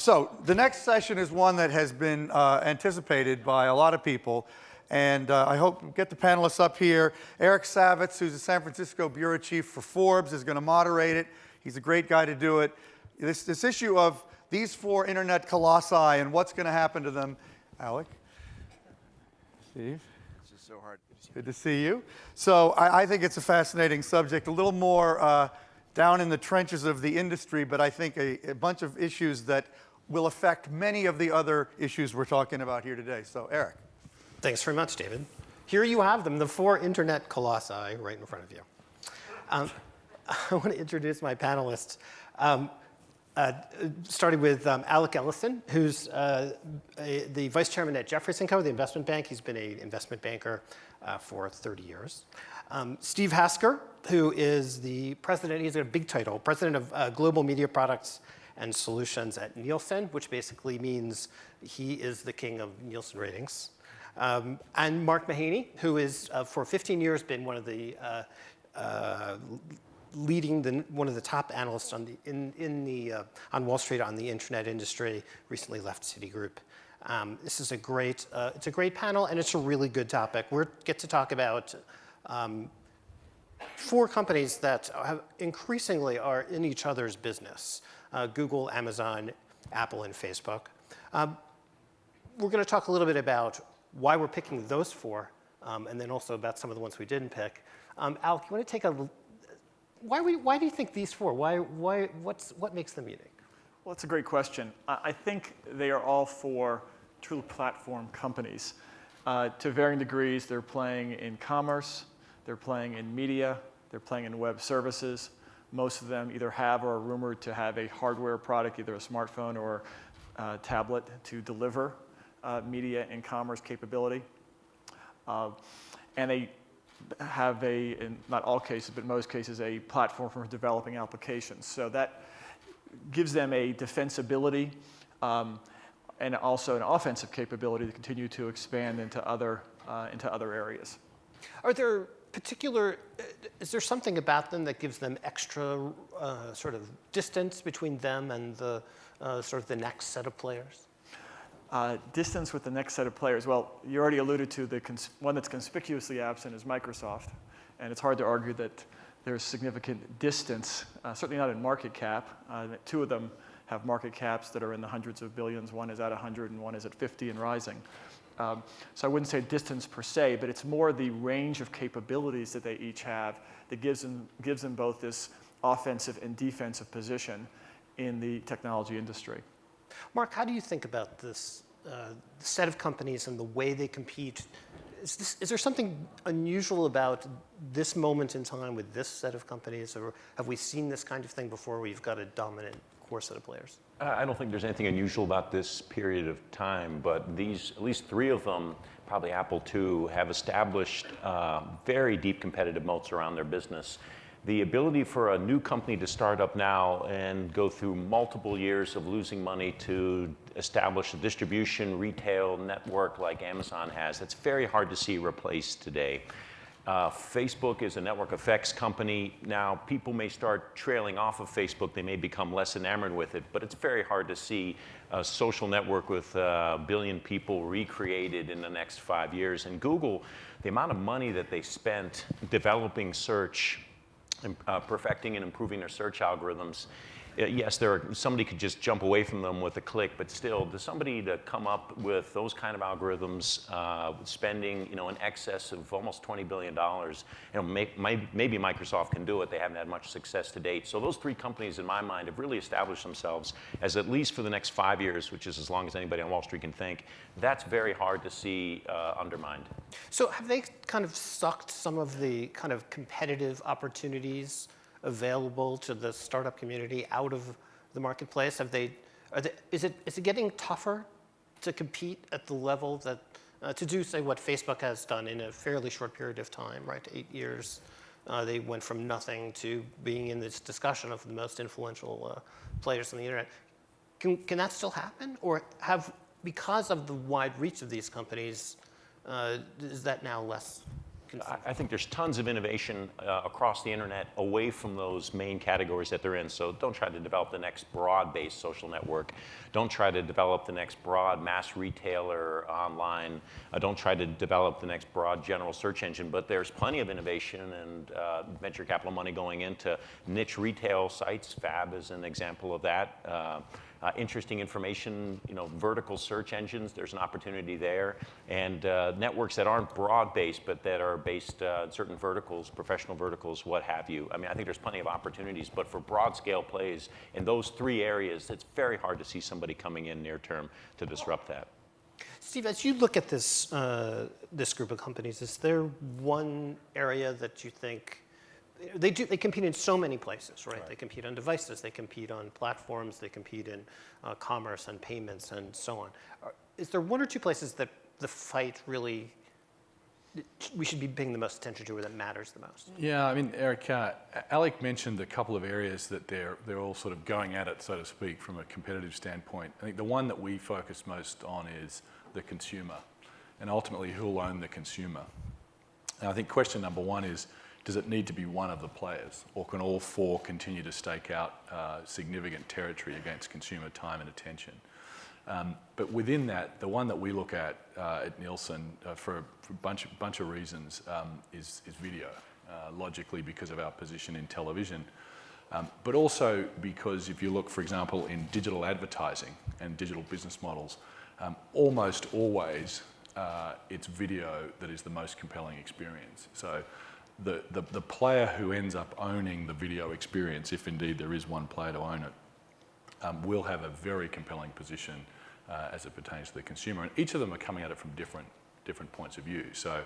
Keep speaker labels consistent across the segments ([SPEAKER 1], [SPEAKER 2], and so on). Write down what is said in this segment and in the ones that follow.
[SPEAKER 1] So the next session is one that has been anticipated by a lot of people, and I hope we get the panelists up here. Eric Savitz, who's the San Francisco bureau chief for Forbes, is going to moderate it. He's a great guy to do it. This issue of these four internet colossi and what's going to happen to them. Alec, Steve.
[SPEAKER 2] This is so hard.
[SPEAKER 1] Good to see you. So I think it's a fascinating subject, a little more down in the trenches of the industry, but I think a bunch of issues that will affect many of the other issues we're talking about here today. So, Eric.
[SPEAKER 3] Thanks very much, David. Here you have them, the four internet colossi right in front of you. I want to introduce my panelists, starting with Alec Ellison, who's the vice chairman at Jefferies & Co., the investment bank. He's been an investment banker for 30 years. Steve Hasker, who is the president, he's got a big title, president of Global Media Products and Solutions at Nielsen, which basically means he is the king of Nielsen ratings. And Mark Mahaney, who is for 15 years been one of the one of the top analysts on on Wall Street on the internet industry. Recently left Citigroup. This is it's a great panel, and it's a really good topic. We get to talk about four companies that increasingly are in each other's business. Google, Amazon, Apple, and Facebook. We're going to talk a little bit about why we're picking those four, and then also about some of the ones we didn't pick. Alec, you want to take why do you think these four? What makes them unique?
[SPEAKER 2] Well, that's a great question. I think they are all four true platform companies. To varying degrees, they're playing in commerce, they're playing in media, they're playing in web services. Most of them either have or are rumored to have a hardware product, either a smartphone or tablet, to deliver media and commerce capability. And they have in not all cases, but most cases, a platform for developing applications. So that gives them a defensibility and also an offensive capability to continue to expand into other areas.
[SPEAKER 3] Are there is there something about them that gives them extra sort of distance between them and the sort of the next set of players?
[SPEAKER 2] Distance with the next set of players. Well, you already alluded to the one that's conspicuously absent is Microsoft. And it's hard to argue that there's significant distance, certainly not in market cap. Two of them have market caps that are in the hundreds of billions. One is at 100 and one is at 50 and rising. So I wouldn't say distance per se, but it's more the range of capabilities that they each have that gives them both this offensive and defensive position in the technology industry.
[SPEAKER 3] Mark, how do you think about this set of companies and the way they compete? Is there something unusual about this moment in time with this set of companies, or have we seen this kind of thing before where you've got a dominant core set of players?
[SPEAKER 4] I don't think there's anything unusual about this period of time, but at least three of them, probably Apple too, have established very deep competitive moats around their business. The ability for a new company to start up now and go through multiple years of losing money to establish a distribution retail network like Amazon has, that's very hard to see replaced today. Facebook is a network effects company. Now, people may start trailing off of Facebook. They may become less enamored with it, but it's very hard to see a social network with a billion people recreated in the next 5 years. And Google, the amount of money that they spent developing search, perfecting and improving their search algorithms. Yes, somebody could just jump away from them with a click, but still, to somebody to come up with those kind of algorithms, spending in excess of almost $20 billion, maybe Microsoft can do it. They haven't had much success to date. So those three companies, in my mind, have really established themselves as, at least for the next 5 years, which is as long as anybody on Wall Street can think, that's very hard to see undermined.
[SPEAKER 3] So have they kind of sucked some of the kind of competitive opportunities available to the startup community out of the marketplace? Is it getting tougher to compete at the level that to do, say, what Facebook has done in a fairly short period of time, right? 8 years, they went from nothing to being in this discussion of the most influential players on the internet. Can that still happen, or because of the wide reach of these companies, is that now less
[SPEAKER 4] I think there's tons of innovation across the internet away from those main categories that they're in. So don't try to develop the next broad-based social network. Don't try to develop the next broad mass retailer online. Don't try to develop the next broad general search engine. But there's plenty of innovation and venture capital money going into niche retail sites. Fab is an example of that. Interesting information, vertical search engines, there's an opportunity there. And networks that aren't broad-based, but that are based in certain verticals, professional verticals, what have you. I mean, I think there's plenty of opportunities, but for broad-scale plays in those three areas, it's very hard to see somebody coming in near term to disrupt that.
[SPEAKER 3] Steve, as you look at this, this group of companies, is there one area that you think they compete in so many places, right? They compete on devices, they compete on platforms, they compete in commerce and payments and so on. Is there one or two places that the fight really, we should be paying the most attention to or that matters the most?
[SPEAKER 5] Yeah, I mean, Eric, Alec mentioned a couple of areas that they're all sort of going at it, so to speak, from a competitive standpoint. I think the one that we focus most on is the consumer, and ultimately who'll own the consumer. And I think question number one is, does it need to be one of the players, or can all four continue to stake out significant territory against consumer time and attention? But within that, the one that we look at Nielsen for a bunch of reasons is video, logically because of our position in television, but also because if you look, for example, in digital advertising and digital business models, almost always it's video that is the most compelling experience. So the player who ends up owning the video experience, if indeed there is one player to own it, will have a very compelling position as it pertains to the consumer. And each of them are coming at it from different points of view. So,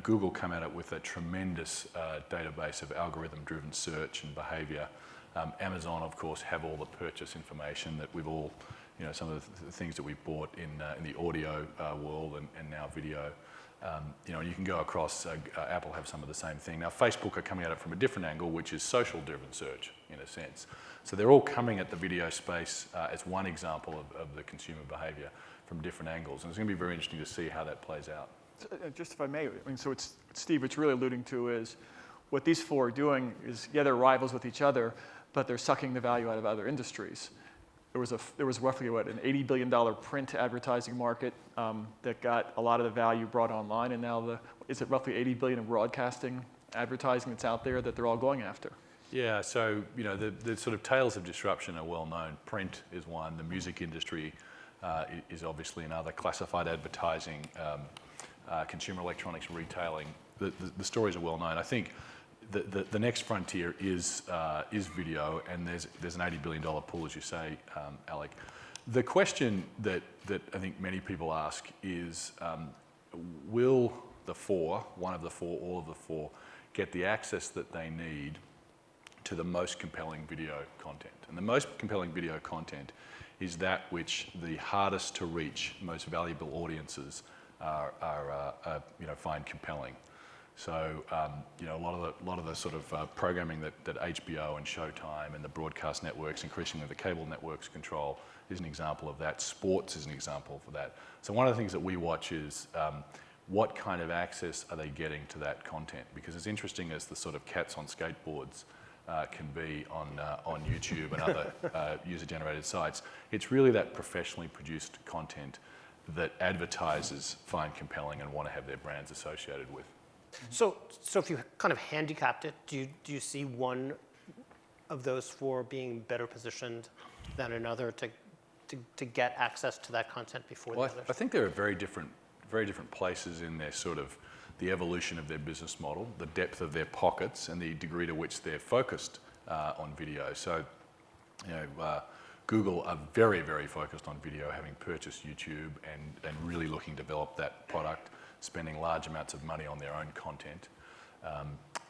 [SPEAKER 5] Google come at it with a tremendous database of algorithm-driven search and behavior. Amazon, of course, have all the purchase information that we've all, some of the things that we've bought in the audio world and now video. You can go across, Apple have some of the same thing. Now, Facebook are coming at it from a different angle, which is social-driven search, in a sense. So they're all coming at the video space as one example of the consumer behavior from different angles. And it's going to be very interesting to see how that plays out.
[SPEAKER 2] Just if I may, so it's Steve, it's really alluding to is what these four are doing is, yeah, they're rivals with each other, but they're sucking the value out of other industries. There was roughly, an $80 billion print advertising market that got a lot of the value brought online, and now is it roughly $80 billion in broadcasting advertising that's out there that they're all going after?
[SPEAKER 5] Yeah, so the sort of tales of disruption are well known. Print is one, the music industry is obviously another, classified advertising, consumer electronics retailing. The stories are well known. I think the next frontier is video, and there's an $80 billion pool, as you say, Alec. The question that I think many people ask is, will the four, one of the four, all of the four, get the access that they need to the most compelling video content? And the most compelling video content is that which the hardest to reach, most valuable audiences find compelling. So, a lot of the sort of programming that HBO and Showtime and the broadcast networks, increasingly the cable networks control, is an example of that. Sports is an example for that. So one of the things that we watch is what kind of access are they getting to that content? Because as interesting as the sort of cats on skateboards can be on YouTube and other user-generated sites, it's really that professionally produced content that advertisers find compelling and want to have their brands associated with.
[SPEAKER 3] So if you kind of handicapped it, do you see one of those four being better positioned than another to get access to that content before the others?
[SPEAKER 5] I think there are very different places in their sort of the evolution of their business model, the depth of their pockets, and the degree to which they're focused on video. So, Google are very, very focused on video, having purchased YouTube and really looking to develop that product, spending large amounts of money on their own content,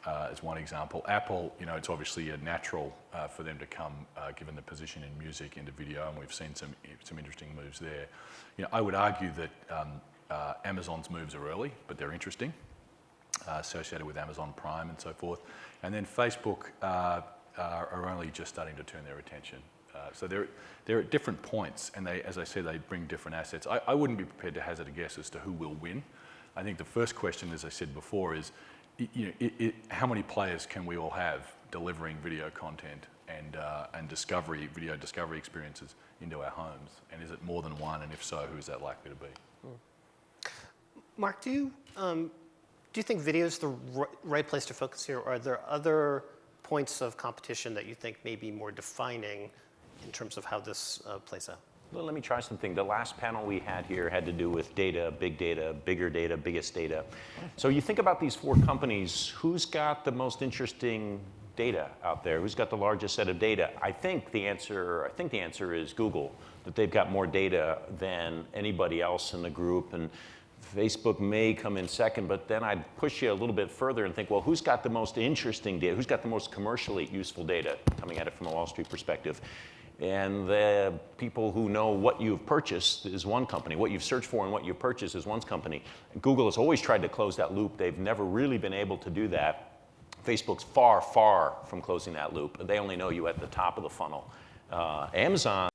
[SPEAKER 5] as one example. Apple, it's obviously a natural for them to come, given the position in music, into video, and we've seen some interesting moves there. I would argue that Amazon's moves are early, but they're interesting, associated with Amazon Prime and so forth. And then Facebook are only just starting to turn their attention. So they're at different points, and they, as I said, they bring different assets. I wouldn't be prepared to hazard a guess as to who will win. I think the first question, as I said before, is how many players can we all have delivering video content and video discovery experiences into our homes? And is it more than one? And if so, who is that likely to be?
[SPEAKER 3] Mark, do you think video is the right place to focus here, or are there other points of competition that you think may be more defining in terms of how this plays out?
[SPEAKER 4] Well, let me try something. The last panel we had here had to do with data, bigger data, biggest data. So you think about these 4 companies, who's got the most interesting data out there? Who's got the largest set of data? I think the answer is Google, that they've got more data than anybody else in the group. And Facebook may come in second, but then I'd push you a little bit further and think, well, who's got the most interesting data? Who's got the most commercially useful data, coming at it from a Wall Street perspective? And the people who know what you've purchased is one company. What you've searched for and what you've purchased is one company. Google has always tried to close that loop. They've never really been able to do that. Facebook's far, far from closing that loop. They only know you at the top of the funnel. Amazon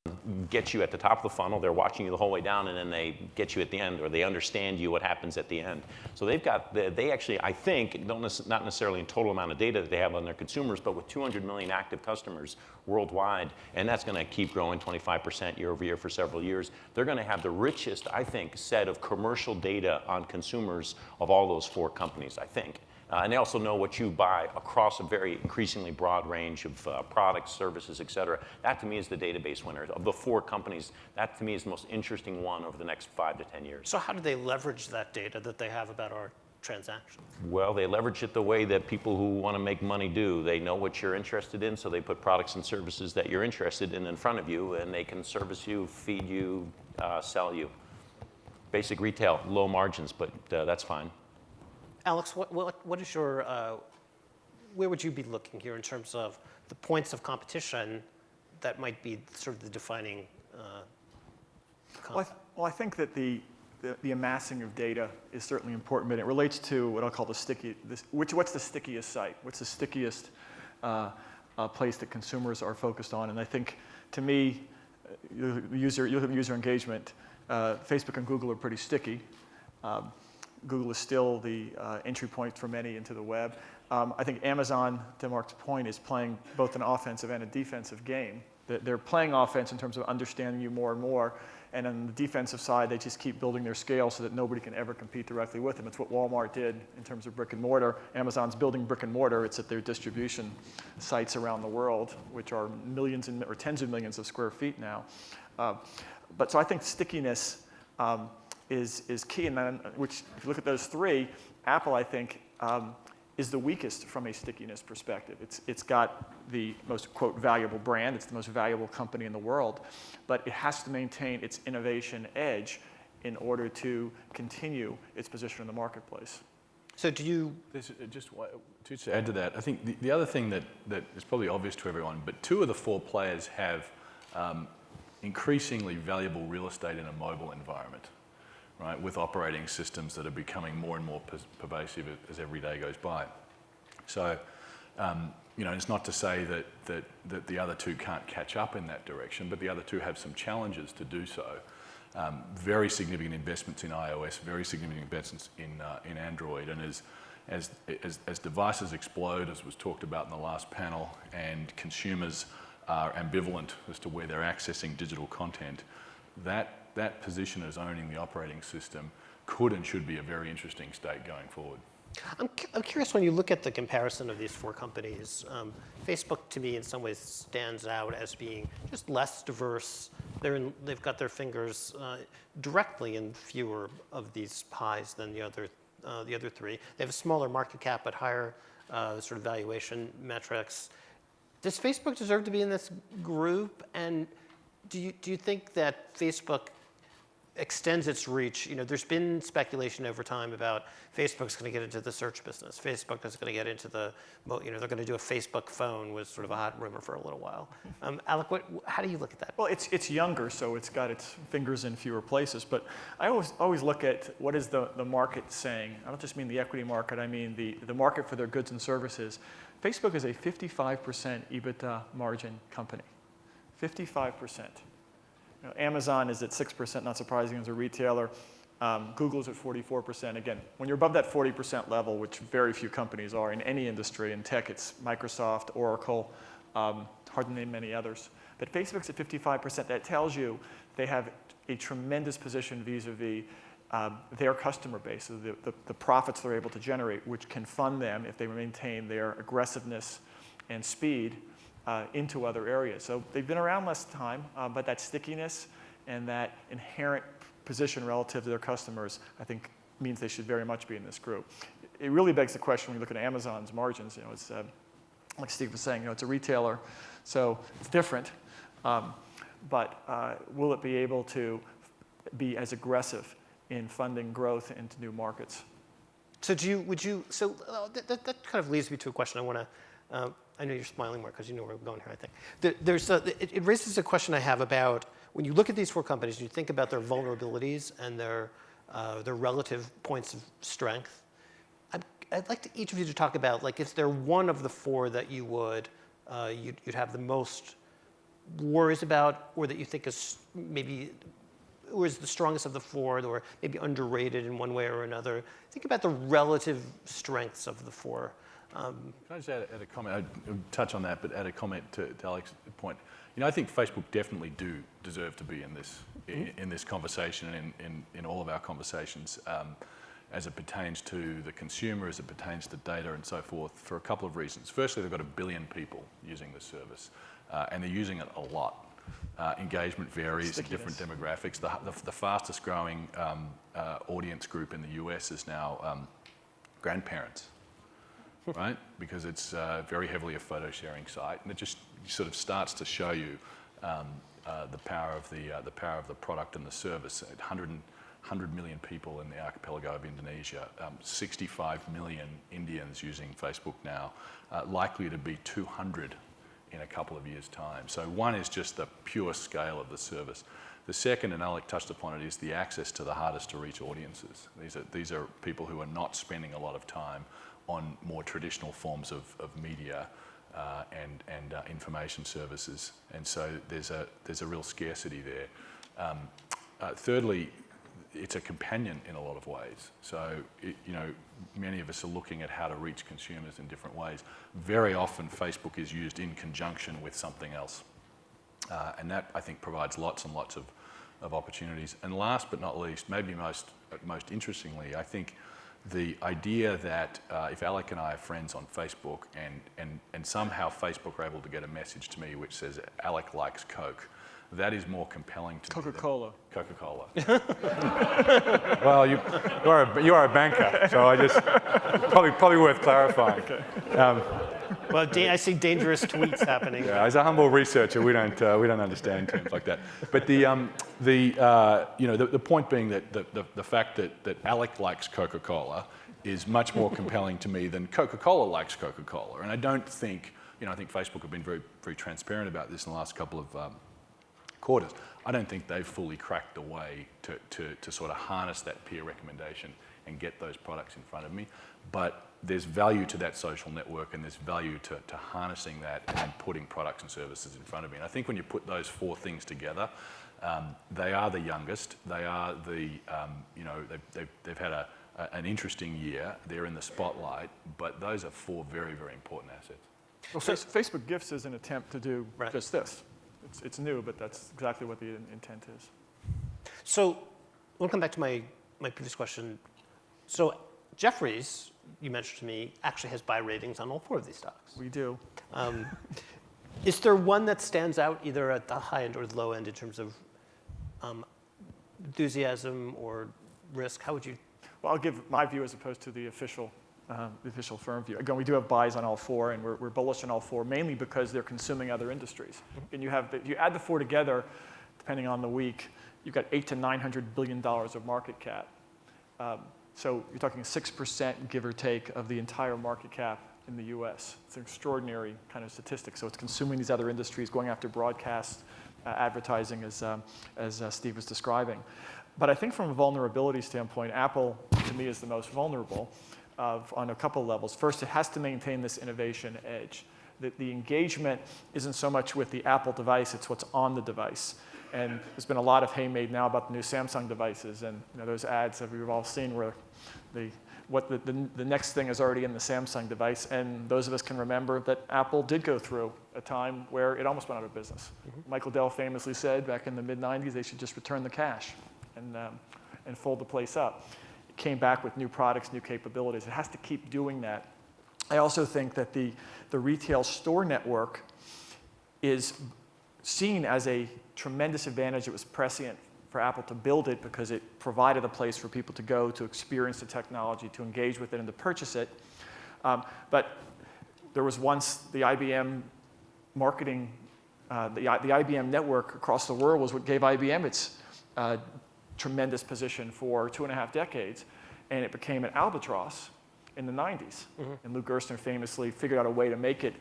[SPEAKER 4] gets you at the top of the funnel. They're watching you the whole way down, and then they get you at the end, or they understand you what happens at the end. So they actually, I think, not necessarily in total amount of data that they have on their consumers, but with 200 million active customers worldwide, and that's going to keep growing 25% year over year for several years. They're going to have the richest, I think, set of commercial data on consumers of all those 4 companies, I think. And they also know what you buy across a very increasingly broad range of products, services, et cetera. That, to me, is the database winner. Of the 4 companies, that, to me, is the most interesting one over the next 5 to 10 years.
[SPEAKER 3] So how do they leverage that data that they have about our transactions?
[SPEAKER 4] Well, they leverage it the way that people who want to make money do. They know what you're interested in, so they put products and services that you're interested in front of you, and they can service you, feed you, sell you. Basic retail, low margins, but that's fine.
[SPEAKER 3] Alex, what is your, where would you be looking here in terms of the points of competition that might be sort of the defining concept?
[SPEAKER 2] Well, I think that the amassing of data is certainly important, but it relates to what I'll call what's the stickiest site? What's the stickiest place that consumers are focused on? And I think, to me, user engagement, Facebook and Google are pretty sticky. Google is still the entry point for many into the web. I think Amazon, to Mark's point, is playing both an offensive and a defensive game. They're playing offense in terms of understanding you more and more, and on the defensive side, they just keep building their scale so that nobody can ever compete directly with them. It's what Walmart did in terms of brick and mortar. Amazon's building brick and mortar. It's at their distribution sites around the world, which are millions or tens of millions of square feet now. But so I think stickiness is key, and then, which, if you look at those 3, Apple, I think, is the weakest from a stickiness perspective. It's got the most, quote, valuable brand. It's the most valuable company in the world, but it has to maintain its innovation edge in order to continue its position in the marketplace.
[SPEAKER 3] So do you...
[SPEAKER 5] Just to add to that, I think the other thing that is probably obvious to everyone, but 2 of the 4 players have increasingly valuable real estate in a mobile environment, right, with operating systems that are becoming more and more pervasive as every day goes by. So, it's not to say that the other 2 can't catch up in that direction, but the other 2 have some challenges to do so. Very significant investments in iOS, very significant investments in Android, and as devices explode, as was talked about in the last panel, and consumers are ambivalent as to where they're accessing digital content, that position as owning the operating system could and should be a very interesting state going forward.
[SPEAKER 3] I'm curious, when you look at the comparison of these 4 companies, Facebook, to me, in some ways stands out as being just less diverse. They've got their fingers directly in fewer of these pies than the other 3. They have a smaller market cap but higher sort of valuation metrics. Does Facebook deserve to be in this group? And do you think that Facebook extends its reach? There's been speculation over time about Facebook's going to get into the search business. Facebook is going to get into they're going to do a Facebook phone, was sort of a hot rumor for a little while. Alec, how do you look at that?
[SPEAKER 2] Well, it's younger, so it's got its fingers in fewer places. But I always look at what is the market saying. I don't just mean the equity market. I mean the market for their goods and services. Facebook is a 55% EBITDA margin company. 55%. Amazon is at 6%, not surprising as a retailer. Google's at 44%. Again, when you're above that 40% level, which very few companies are in any industry, in tech it's Microsoft, Oracle, hard to name many others. But Facebook's at 55%. That tells you they have a tremendous position vis-a-vis their customer base, so the profits they're able to generate, which can fund them if they maintain their aggressiveness and speed into other areas. So they've been around less time, but that stickiness and that inherent position relative to their customers, I think, means they should very much be in this group. It really begs the question when you look at Amazon's margins. You know, it's like Steve was saying, you know, it's a retailer, so it's different. But will it be able to be as aggressive in funding growth into new markets?
[SPEAKER 3] So that kind of leads me to a question I want to, I know you're smiling more because you know where we're going here, I think. It raises a question I have about when you look at these four companies and you think about their vulnerabilities and their relative points of strength. I'd like each of you to talk about, like, is there one of the four that you would, you'd have the most worries about, or that you think is maybe, or is the strongest of the four, or maybe underrated in one way or another? Think about the relative strengths of the four.
[SPEAKER 5] Can I just add a comment? I'd touch on that, but add a comment to Alex's point. You know, I think Facebook definitely do deserve to be in this conversation and in all of our conversations as it pertains to the consumer, as it pertains to data and so forth, for a couple of reasons. Firstly, they've got 1 billion people using the service, and they're using it a lot. Engagement varies in different demographics. The fastest growing audience group in the US is now grandparents, right? Because it's very heavily a photo sharing site, and it just sort of starts to show you the power of the product and the service. 100 million people in the archipelago of Indonesia, 65 million Indians using Facebook now, likely to be 200 in a couple of years' time. So one is just the pure scale of the service. The second, and Alec touched upon it, is the access to the hardest to reach audiences. These are people who are not spending a lot of time on more traditional forms of media and information services, and so there's a real scarcity there. Thirdly, it's a companion in a lot of ways. So, you know, many of us are looking at how to reach consumers in different ways. Very often, Facebook is used in conjunction with something else, and that, I think, provides lots and lots of opportunities. And last but not least, maybe most interestingly, I think the idea that if Alec and I are friends on Facebook and somehow Facebook are able to get a message to me which says Alec likes Coke, that is more compelling to me than
[SPEAKER 2] Coca-Cola.
[SPEAKER 5] Coca-Cola. Well, you are a banker, so I just probably worth clarifying. Okay.
[SPEAKER 3] Well, I see dangerous tweets happening.
[SPEAKER 5] Yeah, as a humble researcher, we don't understand terms like that. But the point being that the fact that Alec likes Coca-Cola is much more compelling to me than Coca-Cola likes Coca-Cola. And I don't think, I think Facebook have been very, very transparent about this in the last couple of quarters. I don't think they've fully cracked a way to sort of harness that peer recommendation and get those products in front of me. But there's value to that social network, and there's value to harnessing that and putting products and services in front of me. And I think when you put those four things together, they are the youngest. They are they've had an interesting year. They're in the spotlight, but those are four very, very important assets.
[SPEAKER 2] Well, Facebook Gifts is an attempt to do just this. It's new, but that's exactly what the intent is.
[SPEAKER 3] So I want to come back to my previous question. So Jefferies, you mentioned to me, actually has buy ratings on all four of these stocks.
[SPEAKER 2] We do.
[SPEAKER 3] Is there one that stands out either at the high end or the low end in terms of enthusiasm or risk? How would you?
[SPEAKER 2] Well, I'll give my view as opposed to the official firm view. Again, we do have buys on all four, and we're bullish on all four, mainly because they're consuming other industries. And if you add the four together, depending on the week, you've got $800 to $900 billion of market cap. So you're talking 6%, give or take, of the entire market cap in the US. It's an extraordinary kind of statistic. So it's consuming these other industries, going after broadcast advertising, as Steve was describing. But I think from a vulnerability standpoint, Apple, to me, is the most vulnerable on a couple levels. First, it has to maintain this innovation edge. The engagement isn't so much with the Apple device, it's what's on the device. And there's been a lot of hay made now about the new Samsung devices, and those ads that we've all seen where the next thing is already in the Samsung device. And those of us can remember that Apple did go through a time where it almost went out of business. Michael Dell famously said back in the mid-'90s they should just return the cash and fold the place up. It came back with new products, new capabilities. It has to keep doing that. I also think that the retail store network is seen as a tremendous advantage. It was prescient for Apple to build it because it provided a place for people to go to experience the technology, to engage with it, and to purchase it. But there was once the IBM marketing, the IBM network across the world was what gave IBM its tremendous position for 2.5 decades, and it became an albatross in the 90s. And Lou Gerstner famously figured out a way to make it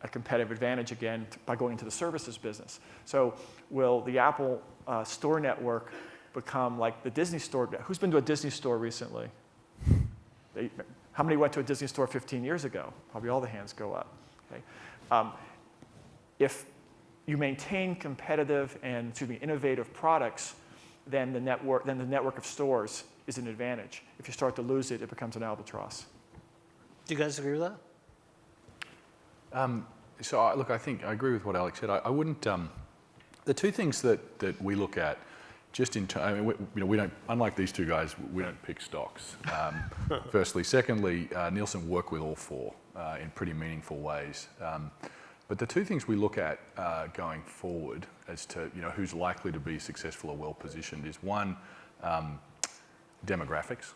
[SPEAKER 2] a competitive advantage again by going into the services business. So will the Apple store network become like the Disney store? Who's been to a Disney store recently? How many went to a Disney store 15 years ago? Probably all the hands go up. Okay. If you maintain competitive and innovative products, then the network of stores is an advantage. If you start to lose it, it becomes an albatross.
[SPEAKER 3] Do you guys agree with that?
[SPEAKER 5] Look, I think I agree with what Alex said. I wouldn't. The two things that we look at, we don't. Unlike these two guys, we don't pick stocks. Firstly, secondly, Nielsen work with all four in pretty meaningful ways. But the two things we look at going forward as to who's likely to be successful or well positioned is one, demographics.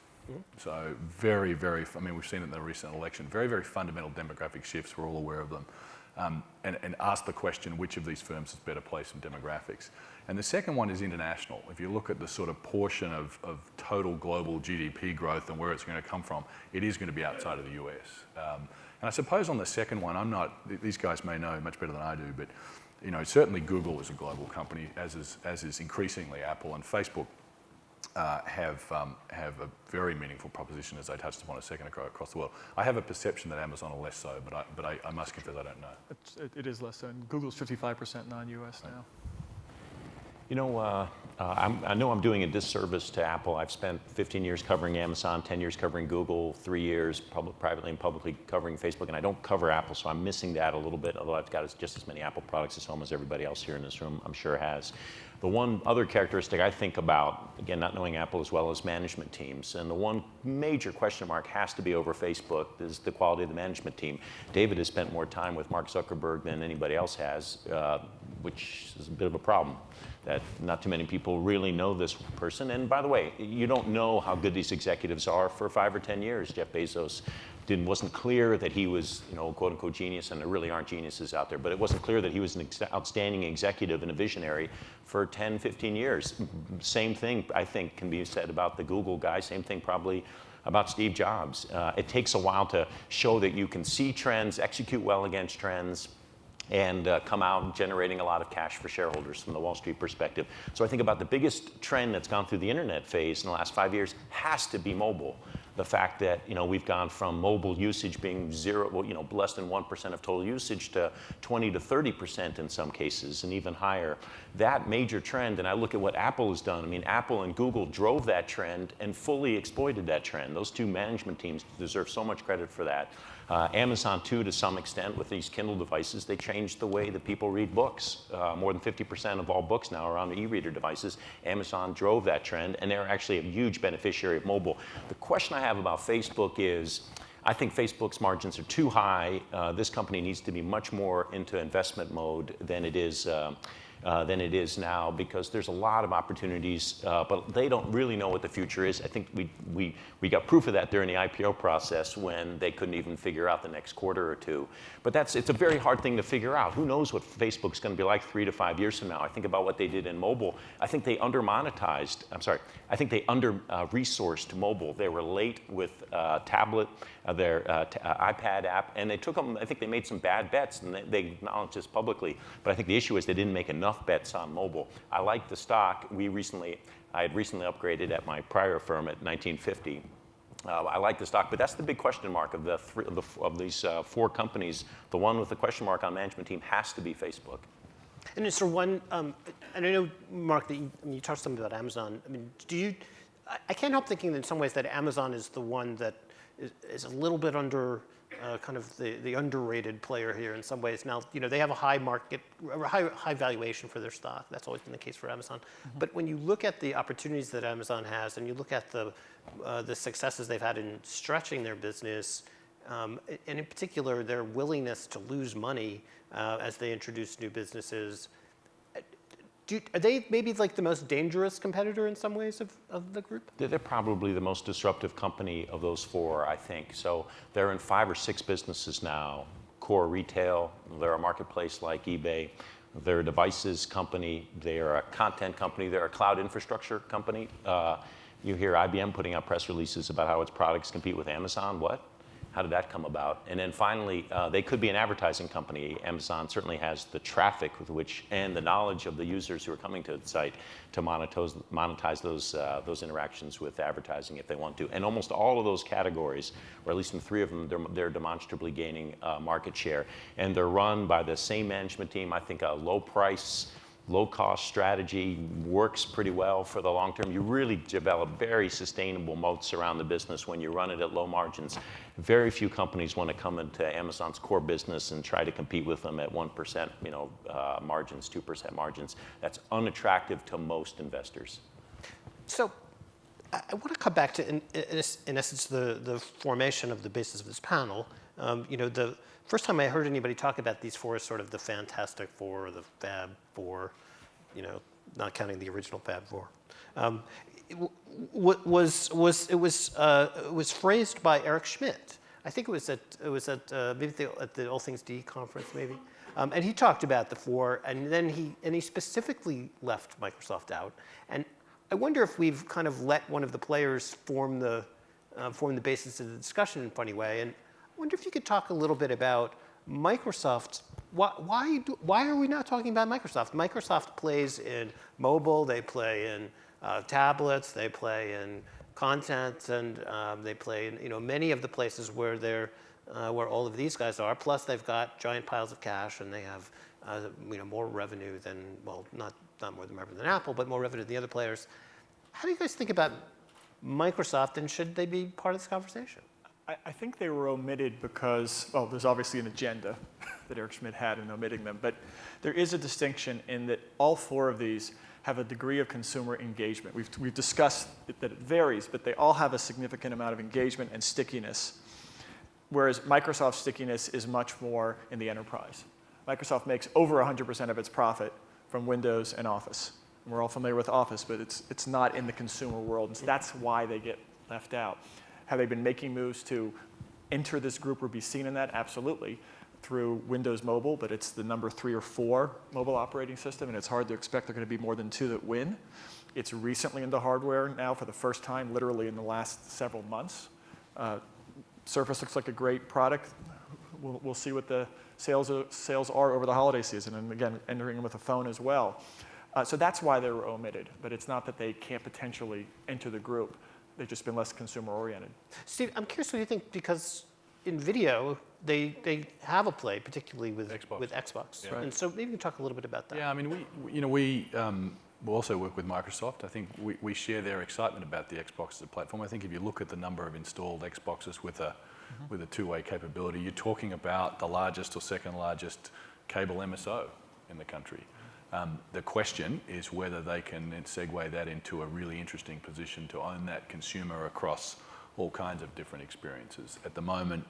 [SPEAKER 5] So very, very, we've seen it in the recent election, very, very fundamental demographic shifts, we're all aware of them. And ask the question, which of these firms is better placed in demographics? And the second one is international. If you look at the sort of portion of total global GDP growth and where it's going to come from, it is going to be outside of the US. And I suppose on the second one, these guys may know much better than I do, but certainly Google is a global company, as is increasingly Apple, and Facebook have a very meaningful proposition, as I touched upon a second ago, across the world. I have a perception that Amazon are less so, but I must confess I don't know.
[SPEAKER 2] It is less so, and Google's 55% non-US now.
[SPEAKER 4] I know I'm doing a disservice to Apple. I've spent 15 years covering Amazon, 10 years covering Google, 3 years privately and publicly covering Facebook, and I don't cover Apple, so I'm missing that a little bit, although I've got just as many Apple products at home as everybody else here in this room, I'm sure has. The one other characteristic I think about, again, not knowing Apple as well, as management teams. And the one major question mark has to be over Facebook is the quality of the management team. David has spent more time with Mark Zuckerberg than anybody else has, which is a bit of a problem, that not too many people really know this person. And by the way, you don't know how good these executives are for 5 or 10 years. Jeff Bezos wasn't clear that he was, quote unquote genius, and there really aren't geniuses out there, but it wasn't clear that he was an outstanding executive and a visionary for 10, 15 years. Same thing, I think, can be said about the Google guy. Same thing probably about Steve Jobs. It takes a while to show that you can see trends, execute well against trends, and come out generating a lot of cash for shareholders from the Wall Street perspective. So I think about the biggest trend that's gone through the internet phase in the last 5 years has to be mobile. The fact that we've gone from mobile usage being less than 1% of total usage to 20 to 30% in some cases, and even higher. That major trend, and I look at what Apple has done. Apple and Google drove that trend and fully exploited that trend. Those two management teams deserve so much credit for that. Amazon, too, to some extent, with these Kindle devices, they changed the way that people read books. More than 50% of all books now are on the e-reader devices. Amazon drove that trend, and they're actually a huge beneficiary of mobile. The question I have about Facebook is, I think Facebook's margins are too high. This company needs to be much more into investment mode than it is now, because there's a lot of opportunities, but they don't really know what the future is. I think we got proof of that during the IPO process when they couldn't even figure out the next quarter or two. But it's a very hard thing to figure out. Who knows what Facebook's going to be like 3 to 5 years from now? I think about what they did in mobile. I think they I think they under-resourced mobile. They were late with tablet, their iPad app, and they took them. I think they made some bad bets, and they acknowledged this publicly. But I think the issue is they didn't make enough bets on mobile. I like the stock. I had recently upgraded at my prior firm at 1950. I like the stock, but that's the big question mark of these 4 companies. The one with the question mark on management team has to be Facebook.
[SPEAKER 3] And is there one, and I know, Mark, that you touched something about Amazon. I mean, I can't help thinking that in some ways that Amazon is the one that is a little bit under, kind of the underrated player here in some ways. Now, they have a high market, high valuation for their stock. That's always been the case for Amazon. Mm-hmm. But when you look at the opportunities that Amazon has, and you look at the successes they've had in stretching their business, and in particular, their willingness to lose money as they introduce new businesses. Are they maybe like the most dangerous competitor in some ways of the group?
[SPEAKER 4] They're probably the most disruptive company of those four, I think. So they're in 5 or 6 businesses now. Core retail, they're a marketplace like eBay. They're a devices company. They're a content company. They're a cloud infrastructure company. You hear IBM putting out press releases about how its products compete with Amazon. What? How did that come about? And then finally, they could be an advertising company. Amazon certainly has the traffic with which and the knowledge of the users who are coming to the site to monetize those interactions with advertising if they want to. And almost all of those categories, or at least in 3 of them, they're demonstrably gaining market share. And they're run by the same management team. I think a low-cost strategy works pretty well for the long term. You really develop very sustainable moats around the business when you run it at low margins. Very few companies want to come into Amazon's core business and try to compete with them at 1%, margins, 2% margins. That's unattractive to most investors.
[SPEAKER 3] So I want to come back to, in essence, the formation of the basis of this panel. The first time I heard anybody talk about these 4 as sort of the Fantastic Four or the Fab Four, not counting the original Fab Four, it was phrased by Eric Schmidt. I think it was at maybe at the All Things D conference maybe, and he talked about the 4, and then he specifically left Microsoft out. And I wonder if we've kind of let one of the players form the basis of the discussion in a funny way. And I wonder if you could talk a little bit about Microsoft. Why are we not talking about Microsoft? Microsoft plays in mobile, they play in tablets, they play in content, and they play in many of the places where all of these guys are. Plus, they've got giant piles of cash, and they have more revenue than, well, not more than revenue than Apple, but more revenue than the other players. How do you guys think about Microsoft, and should they be part of this conversation?
[SPEAKER 2] I think they were omitted because, well, there's obviously an agenda that Eric Schmidt had in omitting them, but there is a distinction in that all 4 of these have a degree of consumer engagement. We've discussed that it varies, but they all have a significant amount of engagement and stickiness, whereas Microsoft's stickiness is much more in the enterprise. Microsoft makes over 100% of its profit from Windows and Office. And we're all familiar with Office, but it's not in the consumer world, and so that's why they get left out. Have they been making moves to enter this group or be seen in that? Absolutely, through Windows Mobile, but it's the number 3 or 4 mobile operating system, and it's hard to expect there are going to be more than 2 that win. It's recently into hardware now for the first time, literally in the last several months. Surface looks like a great product. We'll see what the sales are over the holiday season, and again, entering with a phone as well. So that's why they were omitted, but it's not that they can't potentially enter the group. They've just been less consumer-oriented.
[SPEAKER 3] Steve, I'm curious what you think, because in video, they have a play, particularly with Xbox.
[SPEAKER 5] Yeah.
[SPEAKER 3] And so maybe you can talk a little bit about that.
[SPEAKER 5] Yeah, I mean, we also work with Microsoft. I think we share their excitement about the Xbox as a platform. I think if you look at the number of installed Xboxes with a two-way capability, you're talking about the largest or second largest cable MSO in the country. The question is whether they can then segue that into a really interesting position to own that consumer across all kinds of different experiences. At the moment,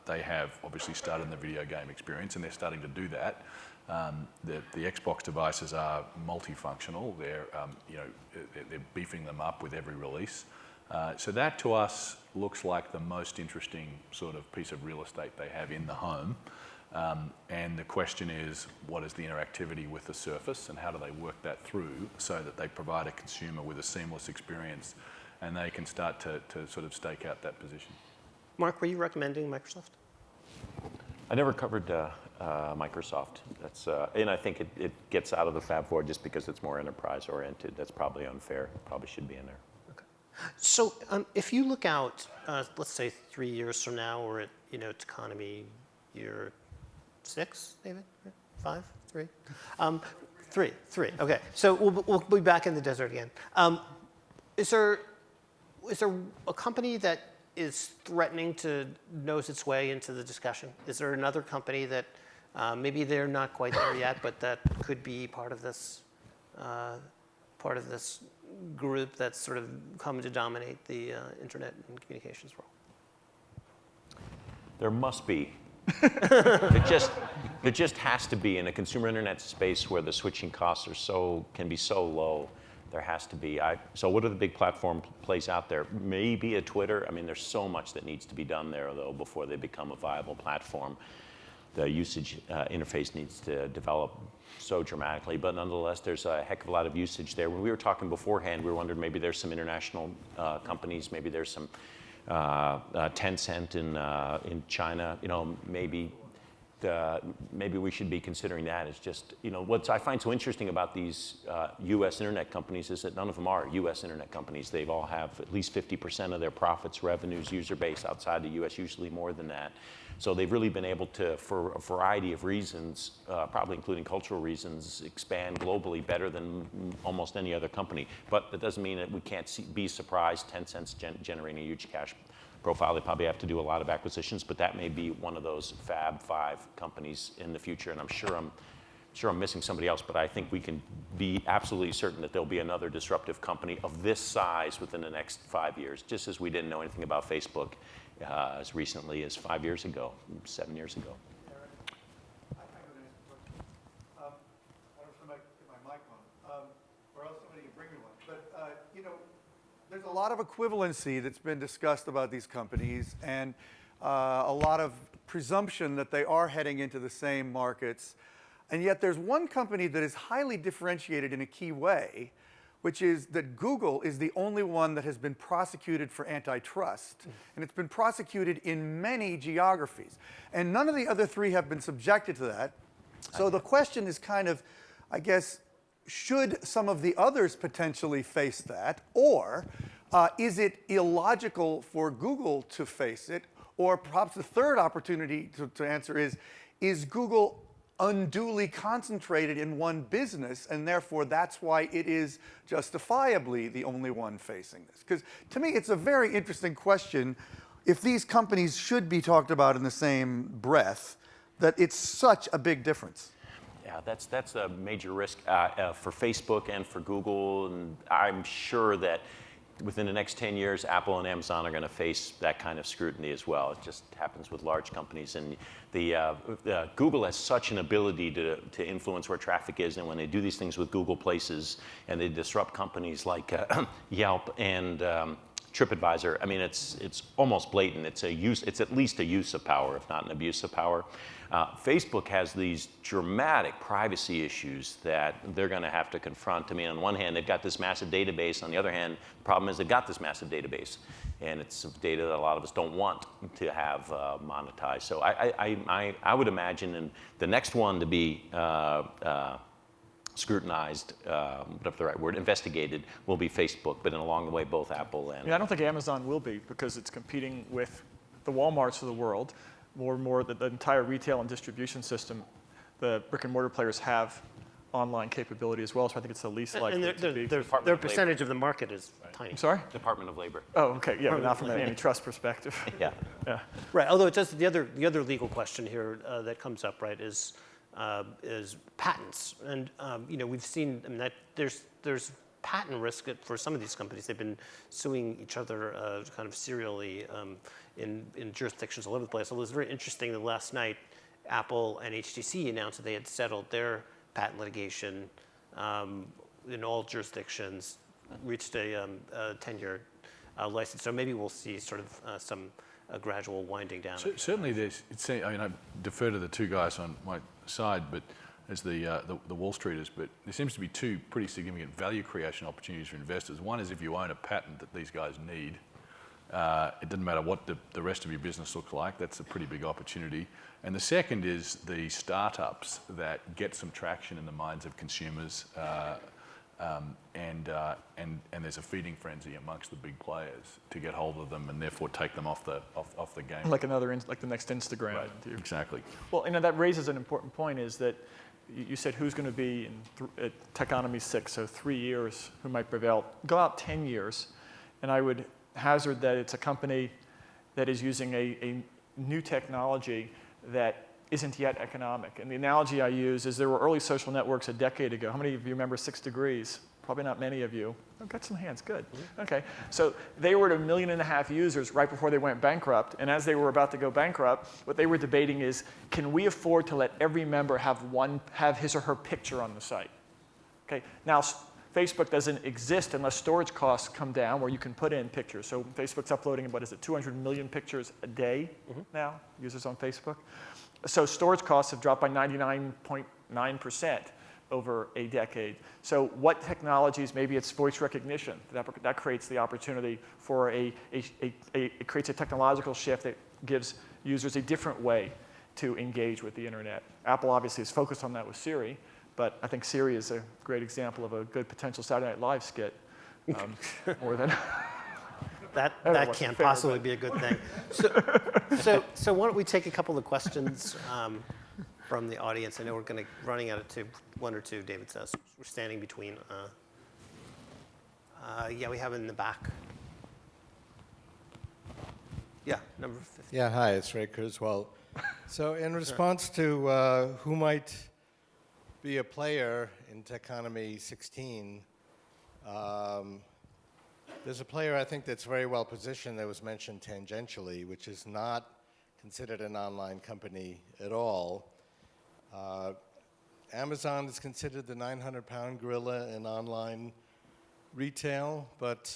[SPEAKER 5] they have obviously started in the video game experience, and they're starting to do that. The Xbox devices are multifunctional. They're beefing them up with every release. So that to us looks like the most interesting sort of piece of real estate they have in the home. And the question is, what is the interactivity with the Surface, and how do they work that through so that they provide a consumer with a seamless experience, and they can start to sort of stake out that position.
[SPEAKER 3] Mark, were you recommending Microsoft?
[SPEAKER 4] I never covered Microsoft. And I think it gets out of the Fab Four just because it's more enterprise-oriented. That's probably unfair. It probably should be in there.
[SPEAKER 3] Okay. So if you look out, let's say 3 years from now, we're at its economy year 6, David? 5, 3? Three. Okay. So we'll be back in the desert again. Is there a company that is threatening to nose its way into the discussion? Is there another company that maybe they're not quite there yet, but that could be part of this group that's sort of come to dominate the internet and communications world?
[SPEAKER 4] There must be. There just has to be in a consumer internet space where the switching costs can be so low. There has to be. So what are the big platform plays out there? Maybe a Twitter. I mean, there's so much that needs to be done there, though, before they become a viable platform. The usage interface needs to develop so dramatically, but nonetheless, there's a heck of a lot of usage there. When we were talking beforehand, we were wondering maybe there's some international companies, maybe there's some Tencent in China. Maybe we should be considering that. It's just, what I find so interesting about these U.S. internet companies is that none of them are U.S. internet companies. They all have at least 50% of their profits, revenues, user base outside the U.S., usually more than that. So they've really been able to, for a variety of reasons, probably including cultural reasons, expand globally better than almost any other company. But that doesn't mean that we can't be surprised. Tencent's generating a huge cash profile. They probably have to do a lot of acquisitions, but that may be one of those Fab 5 companies in the future. And I'm sure I'm missing somebody else, but I think we can be absolutely certain that there'll be another disruptive company of this size within the next 5 years, just as we didn't know anything about Facebook as recently as 5 years ago, 7 years ago.
[SPEAKER 1] Eric, I could answer the question. I don't know if somebody get my mic on, or else somebody can bring me one. But, there's a lot of equivalency that's been discussed about these companies, and a lot of presumption that they are heading into the same markets. And yet there's one company that is highly differentiated in a key way, which is that Google is the only one that has been prosecuted for antitrust. And it's been prosecuted in many geographies. And none of the other three have been subjected to that. So the question is kind of, I guess, should some of the others potentially face that? Or is it illogical for Google to face it? Or perhaps the third opportunity to answer is Google unduly concentrated in one business, and therefore that's why it is justifiably the only one facing this? Because to me, it's a very interesting question if these companies should be talked about in the same breath, that it's such a big difference.
[SPEAKER 4] Yeah, that's a major risk for Facebook and for Google, and I'm sure that within the next 10 years, Apple and Amazon are going to face that kind of scrutiny as well. It just happens with large companies. And Google has such an ability to influence where traffic is. And when they do these things with Google Places and they disrupt companies like Yelp and TripAdvisor, I mean, it's almost blatant. It's at least a use of power, if not an abuse of power. Facebook has these dramatic privacy issues that they're going to have to confront. I mean, on one hand, they've got this massive database. On the other hand, the problem is they've got this massive database, and it's data that a lot of us don't want to have monetized. So I would imagine in the next one to be scrutinized, whatever the right word, investigated, will be Facebook, but along the way, both Apple and...
[SPEAKER 2] Yeah, I don't think Amazon will be, because it's competing with the Walmarts of the world. More and more, the entire retail and distribution system, the brick and mortar players have online capability as well, so I think it's the least likely to be.
[SPEAKER 3] Their percentage of the market is tiny.
[SPEAKER 2] I'm sorry?
[SPEAKER 4] Department of Labor.
[SPEAKER 2] Oh, okay, yeah, but not from an antitrust perspective.
[SPEAKER 4] Yeah.
[SPEAKER 2] Yeah.
[SPEAKER 3] Right, although it does, the other legal question here that comes up, right, is patents. And, we've seen that there's patent risk for some of these companies. They've been suing each other kind of serially in jurisdictions all over the place. Although it was very interesting that last night, Apple and HTC announced that they had settled their patent litigation in all jurisdictions, reached a 10-year license. So maybe we'll see sort of some gradual winding down.
[SPEAKER 5] Certainly, I defer to the two guys on my side, but as the Wall Streeters, but there seems to be two pretty significant value creation opportunities for investors. One is if you own a patent that these guys need, it doesn't matter what the rest of your business looks like, that's a pretty big opportunity. And the second is the startups that get some traction in the minds of consumers, and there's a feeding frenzy amongst the big players to get hold of them and therefore take them off the game.
[SPEAKER 2] Like the next Instagram.
[SPEAKER 5] Right, exactly.
[SPEAKER 2] Well, that raises an important point, is that you said who's going to be at Techonomy 6, so 3 years, who might prevail. Go out 10 years, and I would hazard that it's a company that is using a new technology that isn't yet economic. And the analogy I use is there were early social networks a decade ago. How many of you remember 6 Degrees? Probably not many of you. I've got some hands, good. Okay, so they were at 1.5 million users right before they went bankrupt, and as they were about to go bankrupt, what they were debating is, can we afford to let every member have his or her picture on the site? Okay, now Facebook doesn't exist unless storage costs come down where you can put in pictures. So Facebook's uploading, 200 million pictures a day now, users on Facebook. So storage costs have dropped by 99.9% over a decade. So what technologies, maybe it's voice recognition, that creates the opportunity for it creates a technological shift that gives users a different way to engage with the internet. Apple obviously is focused on that with Siri, but I think Siri is a great example of a good potential Saturday Night Live skit. More than
[SPEAKER 3] that can't possibly be a good thing. So why don't we take a couple of questions from the audience? I know we're running out of one or two, David says. We're standing between. Yeah, we have it in the back. Yeah, number 50.
[SPEAKER 6] Yeah, hi, it's Ray Kurzweil. So in response to who might be a player in Techonomy 16, there's a player I think that's very well positioned that was mentioned tangentially, which is not considered an online company at all. Amazon is considered the 900-pound gorilla in online retail, but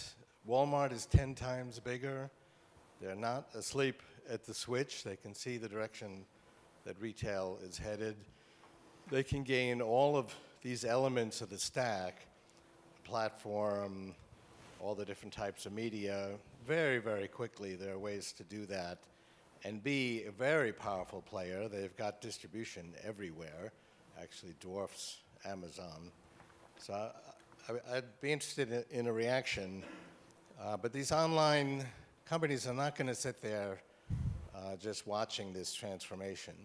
[SPEAKER 6] Walmart is 10 times bigger. They're not asleep at the switch. They can see the direction that retail is headed. They can gain all of these elements of the stack, platform, all the different types of media, very, very quickly. There are ways to do that and be a very powerful player. They've got distribution everywhere, actually dwarfs Amazon. So I'd be interested in a reaction. But these online companies are not going to sit there just watching this transformation.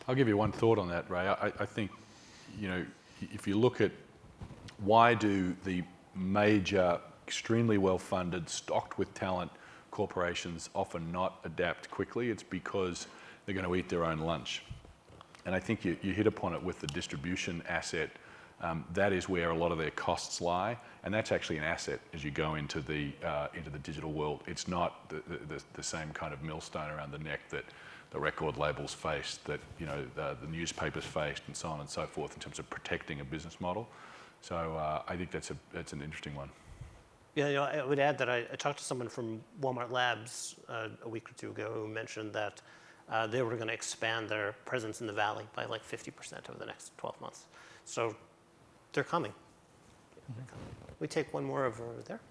[SPEAKER 5] I'll give you one thought on that, Ray. I think, if you look at why do the major, extremely well-funded, stocked with talent corporations often not adapt quickly, it's because they're going to eat their own lunch. And I think you hit upon it with the distribution asset. That is where a lot of their costs lie, and that's actually an asset as you go into the digital world. It's not the same kind of millstone around the neck that the record labels faced, that the newspapers faced, and so on and so forth in terms of protecting a business model. So I think that's an interesting one.
[SPEAKER 3] Yeah, I would add that I talked to someone from Walmart Labs a week or two ago who mentioned that they were going to expand their presence in the Valley by like 50% over the next 12 months. So they're coming. We take one more over there.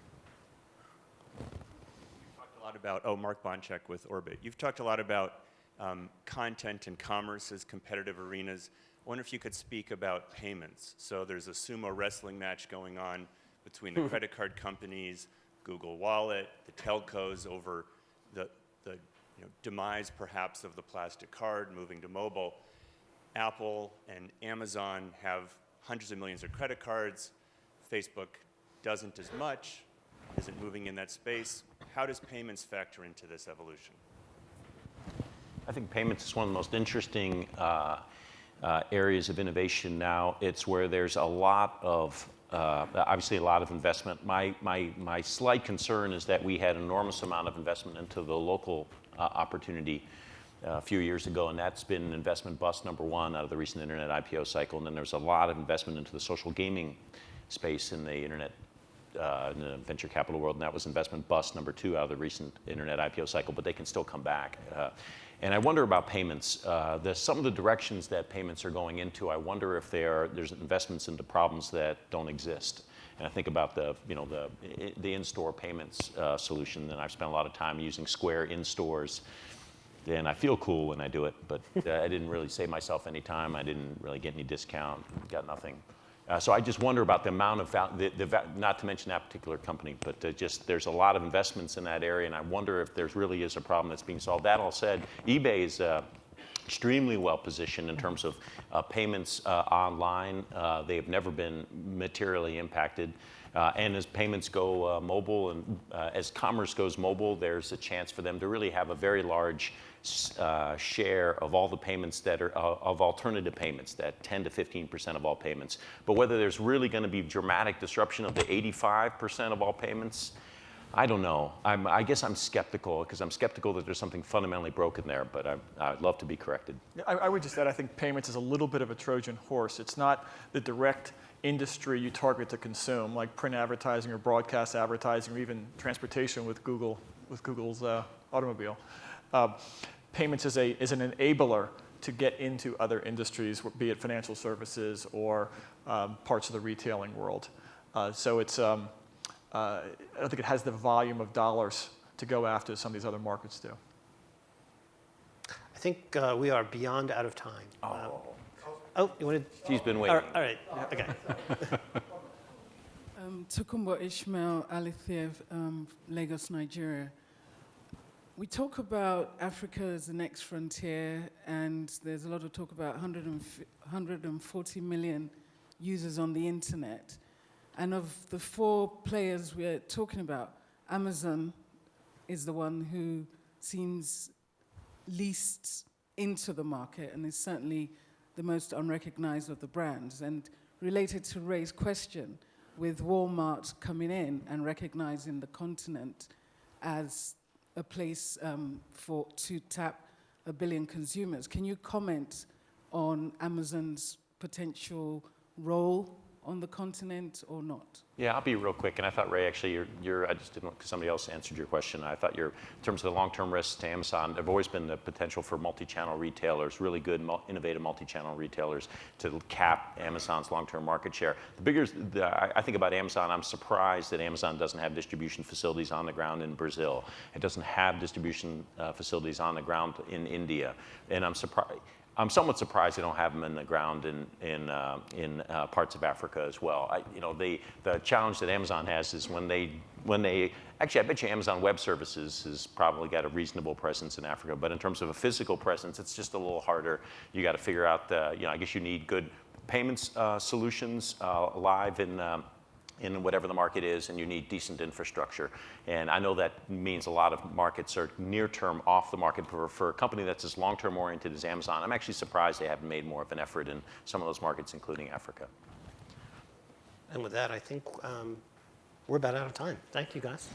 [SPEAKER 7] You've talked a lot about, Mark Bonchek with Orbit. You've talked a lot about content and commerce as competitive arenas. I wonder if you could speak about payments. So there's a sumo wrestling match going on between the credit card companies, Google Wallet, the telcos over the demise perhaps of the plastic card moving to mobile. Apple and Amazon have hundreds of millions of credit cards. Facebook doesn't as much, isn't moving in that space. How does payments factor into this evolution?
[SPEAKER 4] I think payments is one of the most interesting areas of innovation now. It's where there's a lot of, obviously a lot of investment. My slight concern is that we had an enormous amount of investment into the local opportunity a few years ago, and that's been investment bust number one out of the recent internet IPO cycle. And then there's a lot of investment into the social gaming space in the internet, in the venture capital world, and that was investment bust number two out of the recent internet IPO cycle, but they can still come back. And I wonder about payments. Some of the directions that payments are going into, I wonder if there's investments into problems that don't exist. And I think about the in-store payments solution, and I've spent a lot of time using Square in stores. And I feel cool when I do it, but I didn't really save myself any time. I didn't really get any discount, got nothing. So I just wonder about the amount of not to mention that particular company, but there's a lot of investments in that area, and I wonder if there really is a problem that's being solved. That all said, eBay is extremely well positioned in terms of payments online. They have never been materially impacted. And as payments go mobile and as commerce goes mobile, there's a chance for them to really have a very large share of all the payments that are of alternative payments, that 10 to 15% of all payments. But whether there's really going to be dramatic disruption of the 85% of all payments, I don't know. I guess I'm skeptical because I'm skeptical that there's something fundamentally broken there, but I'd love to be corrected.
[SPEAKER 2] I would just add, I think payments is a little bit of a Trojan horse. It's not the direct industry you target to consume, like print advertising or broadcast advertising or even transportation with Google's automobile. Payments is an enabler to get into other industries, be it financial services or parts of the retailing world. So it's I don't think it has the volume of dollars to go after some of these other markets do.
[SPEAKER 3] I think we are beyond out of time. You wanted?
[SPEAKER 4] She's been waiting.
[SPEAKER 3] All right. Okay.
[SPEAKER 8] Tokumbo Ishmael Alithiev, Lagos, Nigeria. We talk about Africa as the next frontier, and there's a lot of talk about 140 million users on the internet. And of the 4 players we're talking about, Amazon is the one who seems least into the market and is certainly the most unrecognized of the brands. And related to Ray's question, with Walmart coming in and recognizing the continent as a place to tap 1 billion consumers, can you comment on Amazon's potential role on the continent or not?
[SPEAKER 4] Yeah, I'll be real quick. And I thought, Ray, actually, I just didn't, because somebody else answered your question. I thought in terms of the long-term risks to Amazon, there've always been the potential for multi-channel retailers, really good, innovative multi-channel retailers to cap Amazon's long-term market share. I think about Amazon, I'm surprised that Amazon doesn't have distribution facilities on the ground in Brazil. It doesn't have distribution facilities on the ground in India. And I'm somewhat surprised they don't have them in the ground in parts of Africa as well. The challenge that Amazon has is when they actually, I bet you Amazon Web Services has probably got a reasonable presence in Africa, but in terms of a physical presence, it's just a little harder. You got to figure out I guess you need good payments solutions live in whatever the market is, and you need decent infrastructure. And I know that means a lot of markets are near-term off the market. For a company that's as long-term oriented as Amazon, I'm actually surprised they haven't made more of an effort in some of those markets, including Africa.
[SPEAKER 3] And with that, I think we're about out of time. Thank you, guys.